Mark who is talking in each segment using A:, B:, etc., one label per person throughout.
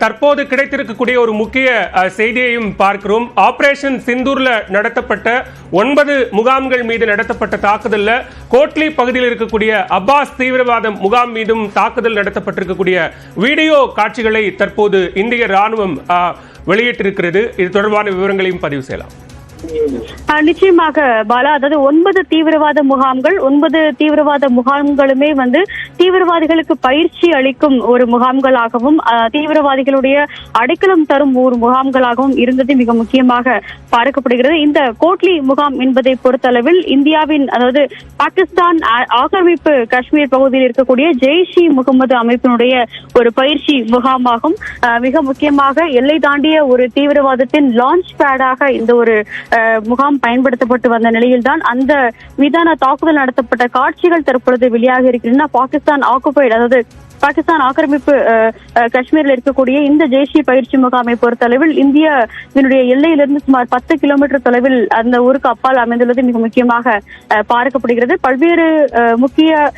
A: தற்போது கிடைத்திருக்கக்கூடிய ஒரு முக்கிய செய்தியையும் பார்க்கிறோம். ஆபரேஷன் சிந்தூர்ல நடத்தப்பட்ட 9 முகாம்கள் மீது நடத்தப்பட்ட தாக்குதல்ல கோட்லி பகுதியில் இருக்கக்கூடிய அப்பாஸ் தீவிரவாத முகாம் மீதும் தாக்குதல் நடத்தப்பட்டிருக்கக்கூடிய வீடியோ காட்சிகளை தற்போது இந்திய ராணுவம் வெளியிட்டிருக்கிறது. இது தொடர்பான விவரங்களையும் பதிவு செய்யலாம்.
B: நிச்சயமாக பாலா, அதாவது 9 தீவிரவாத முகாம்கள், 9 தீவிரவாத முகாம்களுமே தீவிரவாதிகளுக்கு பயிற்சி அளிக்கும் ஒரு முகாம்களாகவும் தீவிரவாதிகளுடைய அடைக்கலம் தரும் ஒரு முகாம்களாகவும் இருந்தது மிக முக்கியமாக பார்க்கப்படுகிறது. இந்த கோட்லி முகாம் என்பதை பொறுத்தளவில் இந்தியாவின், அதாவது பாகிஸ்தான் ஆக்கிரமிப்பு காஷ்மீர் பகுதியில் இருக்கக்கூடிய ஜெய்ஷ் இ முகமது அமைப்பினுடைய ஒரு பயிற்சி முகாமாகும். மிக முக்கியமாக எல்லை தாண்டிய ஒரு தீவிரவாதத்தின் லான்ச் பேடாக இந்த ஒரு முகாம் பயன்படுத்தப்பட்டு வந்த நிலையில்தான் அந்த மீதான தாக்குதல் நடத்தப்பட்ட காட்சிகள் தற்பொழுது வெளியாக இருக்கின்றன. பாகிஸ்தான் ஆக்குபைடு, அதாவது பாகிஸ்தான் ஆக்கிரமிப்பு காஷ்மீரில் இருக்கக்கூடிய இந்த ஜெய்ஷ் பயிற்சி முகாமை பொறுத்தளவில் இந்தியாவினுடைய எல்லையிலிருந்து சுமார் 10 கிலோமீட்டர் தொலைவில் அந்த ஊருக்கு அப்பால் அமைந்துள்ளது மிக முக்கியமாக பார்க்கப்படுகிறது. பல்வேறு முக்கிய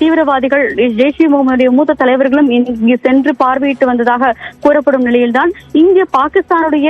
B: தீவிரவாதிகள், ஜெய்ஷ் இ முகமதுடைய மூத்த தலைவர்களும் இங்கு சென்று பார்வையிட்டு வந்ததாக கூறப்படும் நிலையில்தான் இங்கு பாகிஸ்தானுடைய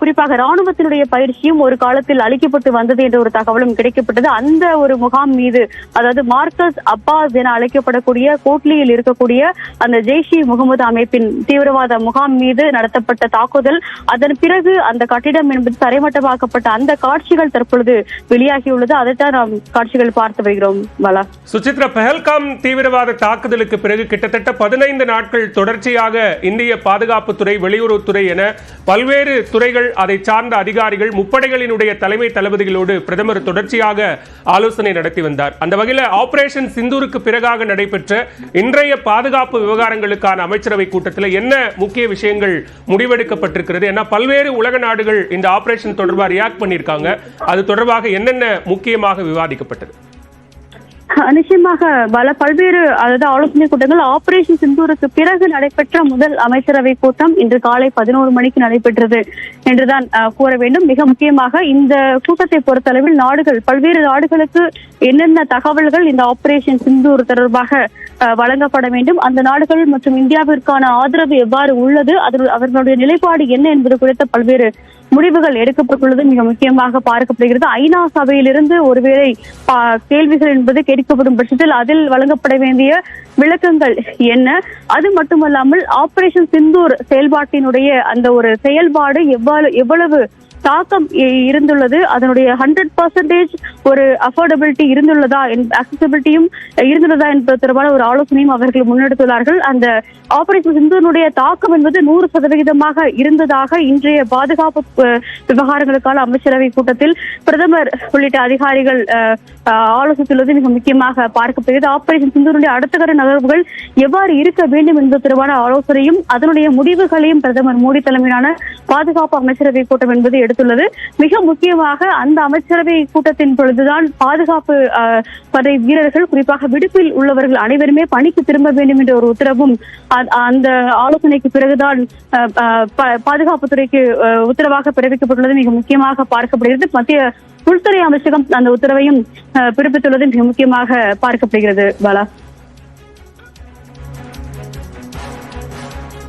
B: குறிப்பாக ராணுவத்தினுடைய பயிற்சியும் ஒரு காலத்தில் அளிக்கப்பட்டு வந்தது என்ற ஒரு தகவலும் கிடைக்கப்பட்டது. அந்த ஒரு முகாம் மீது, அதாவது மார்க்கஸ் அப்பாஸ் என அழைக்கப்படக்கூடிய கோட்லியில் இருக்கக்கூடிய அந்த ஜெய்ஷ் இ முகமது அமைப்பின் தீவிரவாத முகாம் மீது நடத்தப்பட்ட தாக்குதல், அதன் பிறகு அந்த கட்டிடம் என்பது தரைமட்டமாக்கப்பட்ட அந்த காட்சிகள் தற்பொழுது வெளியாகியுள்ளது. அதைத்தான் நாம் காட்சிகள் பார்த்து வருகிறோம். பாலா,
A: சுசித்ரா, பஹல்காம் தீவிரவாத தாக்குதலுக்கு பிறகு கிட்டத்தட்ட 15 நாட்கள் தொடர்ச்சியாக இந்திய பாதுகாப்புத்துறை, வெளியுறவுத்துறை என பல்வேறு துறைகள், அதை சார்ந்த அதிகாரிகள், முப்படைகளினுடைய தலைமை தளபதிகளோடு பிரதமர் தொடர்ச்சியாக ஆலோசனை நடத்தி வந்தார். அந்த வகையில் ஆபரேஷன் சிந்தூருக்கு பிறகாக நடைபெற்ற இன்றைய பாதுகாப்பு விவகாரங்களுக்கான அமைச்சரவை கூட்டத்தில் என்ன முக்கிய விஷயங்கள் முடிவெடுக்கப்பட்டிருக்கிறது? ஏன்னா பல்வேறு உலக நாடுகள் இந்த ஆபரேஷன் தொடர்பாக ரியாக்ட் பண்ணியிருக்காங்க. அது தொடர்பாக என்னென்ன முக்கியமாக விவாதிக்கப்பட்டது?
B: நிச்சயமாக பல பல்வேறு, அதாவது ஆலோசனை கூட்டங்கள் ஆபரேஷன் சிந்தூருக்கு பிறகு நடைபெற்ற முதல் அமைச்சரவை கூட்டம் இன்று காலை 11 மணிக்கு நடைபெற்றது என்றுதான் கூற வேண்டும். மிக முக்கியமாக இந்த கூட்டத்தை பொறுத்தளவில் பல்வேறு நாடுகளுக்கு என்னென்ன தகவல்கள் இந்த ஆபரேஷன் சிந்தூர் தொடர்பாக வழங்கப்பட வேண்டும், அந்த நாடுகள் மற்றும் இந்தியாவிற்கான ஆதரவு எவ்வாறு உள்ளது, அவர்களுடைய நிலைப்பாடு என்ன என்பது குறித்த பல்வேறு முடிவுகள் எடுக்கப்பட்டுள்ளது மிக முக்கியமாக பார்க்கப்படுகிறது. ஐநா சபையிலிருந்து ஒருவேளை கேள்விகள் என்பது கேட்கப்படும் பட்சத்தில் அதில் வழங்கப்பட வேண்டிய விளக்கங்கள் என்ன, அது மட்டுமல்லாமல் ஆபரேஷன் சிந்தூர் செயல்பாட்டினுடைய அந்த ஒரு செயல்பாடு எவ்வளவு தாக்கம் இருந்துள்ளது, அதனுடைய 100% ஒரு அஃபோர்டபிலிட்டி இருந்துள்ளதா, அக்சசிபிலிட்டியும் இருந்துள்ளதா என்பது தொடர்பான ஒரு ஆலோசனையும் அவர்கள் முன்னெடுத்துள்ளார்கள். அந்த ஆபரேஷன் சிந்தூரினுடைய தாக்கம் என்பது 100% இருந்ததாக இன்றைய பாதுகாப்பு விவகாரங்களுக்கான அமைச்சரவை கூட்டத்தில் பிரதமர் உள்ளிட்ட அதிகாரிகள் ஆலோசித்துள்ளது மிக முக்கியமாக பார்க்கப்படுகிறது. ஆபரேஷன் சிந்தூருடைய அடுத்த கட்ட நகர்வுகள் எவ்வாறு இருக்க வேண்டும் என்பது தொடர்பான ஆலோசனையும் அதனுடைய முடிவுகளையும் பிரதமர் மோடி தலைமையிலான பாதுகாப்பு அமைச்சரவை கூட்டம் என்பது எடுத்துள்ளது. மிக முக்கியமாக அந்த அமைச்சரவை கூட்டத்தின் பொழுதுதான் பாதுகாப்பு படை வீரர்கள், குறிப்பாக விடுப்பில் உள்ளவர்கள் அனைவருமே பணிக்கு திரும்ப வேண்டும் என்ற ஒரு உத்தரவும் அந்த ஆலோசனைக்கு பிறகுதான் பாதுகாப்புத்துறைக்கு உத்தரவாக பிறப்பிக்கப்பட்டுள்ளது மிக முக்கியமாக பார்க்கப்படுகிறது. மத்திய உள்துறை அமைச்சகம் அந்த உத்தரவையும் பிறப்பித்துள்ளது மிக முக்கியமாக பார்க்கப்படுகிறது. பாலா.